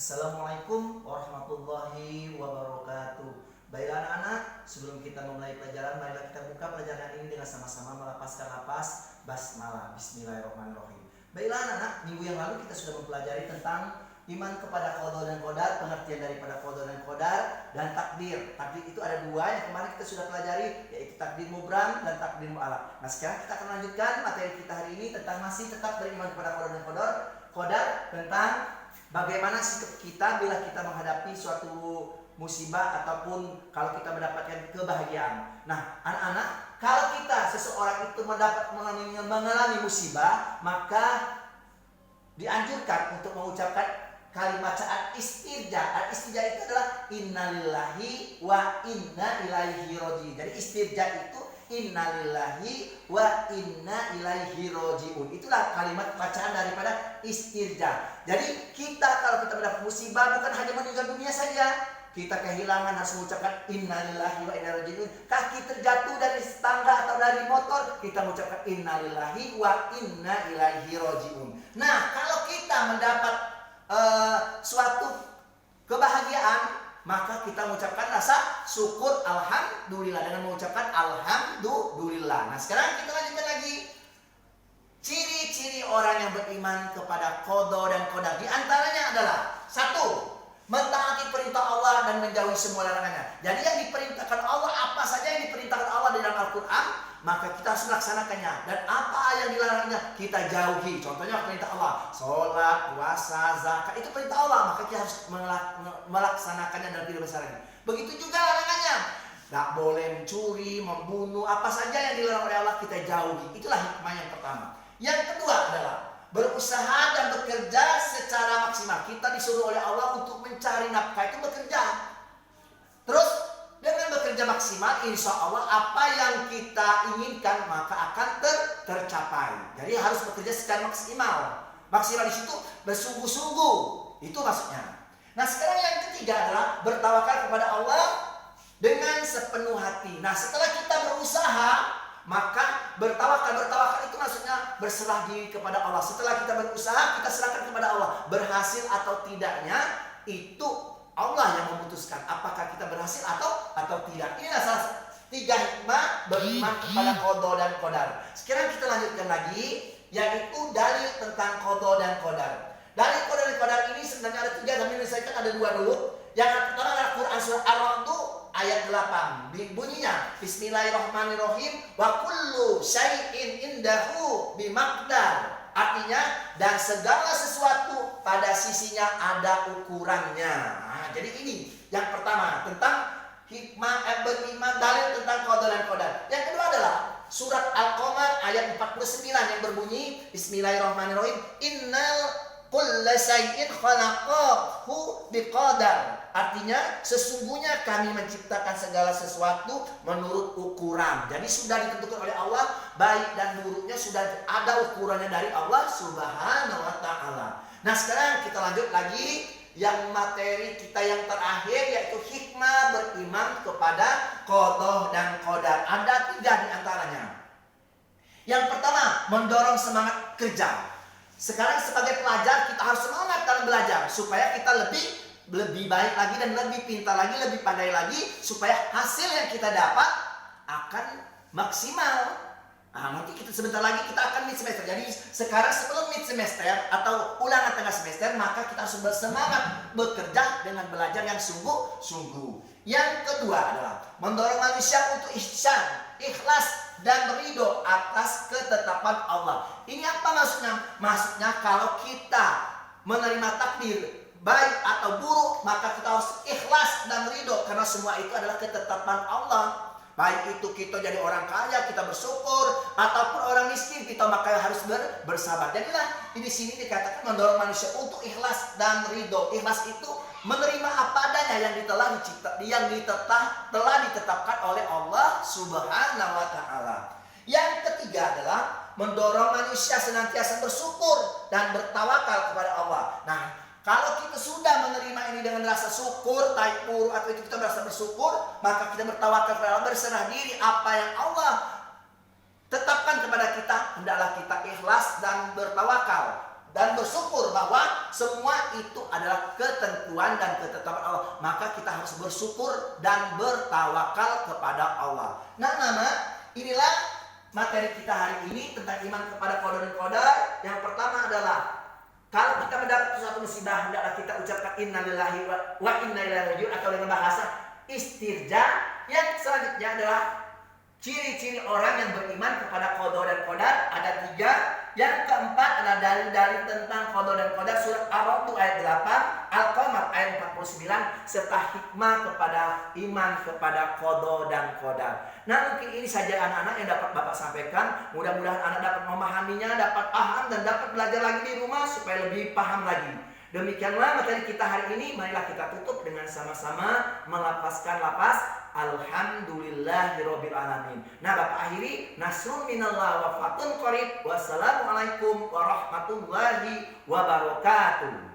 Assalamualaikum warahmatullahi wabarakatuh. Baiklah anak-anak, sebelum kita memulai pelajaran, marilah kita buka pelajaran ini dengan sama-sama melapaskan napas basmalah. Bismillahirrahmanirrahim. Baiklah anak-anak, minggu yang lalu kita sudah mempelajari tentang iman kepada qada dan qadar, pengertian daripada qada dan qadar, dan takdir. Takdir itu ada dua yang kemarin kita sudah pelajari, yaitu takdir mubram dan takdir mu'allaq. Nah, sekarang kita akan lanjutkan materi kita hari ini tentang masih tetap beriman kepada qada dan qadar, tentang bagaimana sikap kita bila kita menghadapi suatu musibah ataupun kalau kita mendapatkan kebahagiaan. Nah, anak-anak, kalau kita seseorang itu mengalami musibah, maka dianjurkan untuk mengucapkan kalimat al-istirja. Al-istirja itu adalah innalillahi wa inna ilaihi raji'un. Jadi istirja itu innalillahi wa inna ilaihi raji'un. Itulah kalimat bacaan daripada istirja. Jadi kita kalau kita mendapat musibah bukan hanya meninggal dunia saja, kita kehilangan harus mengucapkan innalillahi wa inna ilaihi raji'un. Kaki terjatuh dari tangga atau dari motor, kita mengucapkan innalillahi wa inna ilaihi raji'un. Nah, kalau kita mendapat suatu kebahagiaan, maka kita mengucapkan rasa syukur alhamdulillah dengan mengucapkan alhamdulillah. Nah, sekarang kita lanjutkan lagi. Ciri-ciri orang yang beriman kepada qada dan qadar di antaranya adalah: satu, mentaati perintah Allah dan menjauhi semua larangannya. Jadi yang diperintahkan Allah, apa saja yang diperintahkan Allah di dalam Al-Quran, maka kita harus melaksanakannya. Dan apa yang dilarangnya, kita jauhi. Contohnya perintah Allah, sholat, puasa, zakat, itu perintah Allah, maka kita harus melaksanakannya dan tidak bersalah. Begitu juga larangannya, tidak boleh mencuri, membunuh, apa saja yang dilarang oleh Allah kita jauhi. Itulah hikmah yang pertama. Yang kedua adalah berusaha dan bekerja secara maksimal. Kita disuruh oleh Allah untuk mencari nafkah, itu bekerja. Terus dengan bekerja maksimal, insya Allah apa yang kita inginkan maka akan tercapai. Jadi harus bekerja secara maksimal. Maksimal di situ bersungguh-sungguh. Itu maksudnya. Nah, sekarang yang ketiga adalah bertawakal kepada Allah dengan sepenuh hati. Nah, setelah kita berusaha, maka bertawakal itu maksudnya berserah diri kepada Allah. Setelah kita berusaha, kita serahkan kepada Allah. Berhasil atau tidaknya itu Allah yang memutuskan apakah kita berhasil atau tidak. Inilah salah tiga hikmah beriman kepada qada dan qadar. Sekarang kita lanjutkan lagi, yaitu dalil tentang qada dan qadar. Dalil qada dan qadar ini sebenarnya ada tiga, tapi misalkan ada dua dulu. Yang pertama adalah Quran surah Ar-Ra'd ayat 8. Bunyinya Bismillahirrahmanirrahim, wa kullu syai'in indahu bimaqdar. Artinya, dan segala sesuatu pada sisinya ada ukurannya. Nah, jadi ini yang pertama tentang hikmah beriman, dalil tentang qada dan qadar. Yang kedua adalah surat Al-Qamar ayat 49 yang berbunyi Bismillahirrahmanirrahim, innal kulla syai'in khalaqahu biqadar. Artinya, sesungguhnya kami menciptakan segala sesuatu menurut ukuran. Jadi sudah ditentukan oleh Allah, baik dan buruknya sudah ada ukurannya dari Allah Subhanahu wa ta'ala. Nah, sekarang kita lanjut lagi yang materi kita yang terakhir, yaitu hikmah beriman kepada qada dan qadar. Ada tiga di antaranya. Yang pertama, mendorong semangat kerja. Sekarang sebagai pelajar kita harus semangat dalam belajar supaya kita lebih baik lagi dan lebih pintar lagi, lebih pandai lagi, supaya hasil yang kita dapat akan maksimal. Nah, nanti kita sebentar lagi kita akan mid semester. Jadi sekarang sebelum mid semester atau ulangan tengah semester, maka kita harus bersemangat bekerja dengan belajar yang sungguh-sungguh. Yang kedua adalah mendorong manusia untuk ihsan, ikhlas dan ridho atas ketetapan Allah. Ini apa maksudnya? Maksudnya kalau kita menerima takdir baik atau buruk, maka kita harus ikhlas dan ridho karena semua itu adalah ketetapan Allah. Baik itu kita jadi orang kaya, kita bersyukur, ataupun orang miskin, kita maka harus bersabar. Jadilah di sini dikatakan mendorong manusia untuk ikhlas dan ridho. Ikhlas itu menerima apa adanya yang telah ditetapkan oleh Allah Subhanahu wa ta'ala. Yang ketiga adalah mendorong manusia senantiasa bersyukur dan bertawakal kepada Allah. Nah, kalau kita sudah menerima ini dengan rasa syukur, baik buruk atau itu kita merasa bersyukur, maka kita bertawakal kepada Allah, berserah diri apa yang Allah tetapkan kepada kita, hendaklah kita ikhlas dan bertawakal dan bersyukur bahwa semua itu adalah ketentuan dan ketetapan Allah. Maka kita harus bersyukur dan bertawakal kepada Allah. Nah, inilah materi kita hari ini tentang iman kepada qada dan qadar. Yang pertama adalah kalau kita mendapat suatu musibah, hendaklah kita ucapkan innalillahi wa inna ilaihi raji'un atau dengan bahasa istirja. Yang selanjutnya adalah ciri-ciri orang yang beriman kepada qada dan qadar ada 3. Yang keempat adalah dalil-dalil tentang qada dan qadar, surat Ar-Ra'd ayat 8, Al-Qamar ayat 49, serta hikmah kepada iman kepada qada dan qadar. Nah, mungkin ini saja anak-anak yang dapat Bapak sampaikan. Mudah-mudahan anak dapat memahaminya, dapat paham dan dapat belajar lagi di rumah supaya lebih paham lagi. Demikianlah materi kita hari ini. Marilah kita tutup dengan sama-sama melafazkan lafaz Alhamdulillahirabbil alamin. Nah, Bapak akhiri, nasrun minallah wa fatun qarib. Wassalamualaikum warahmatullahi wabarakatuh.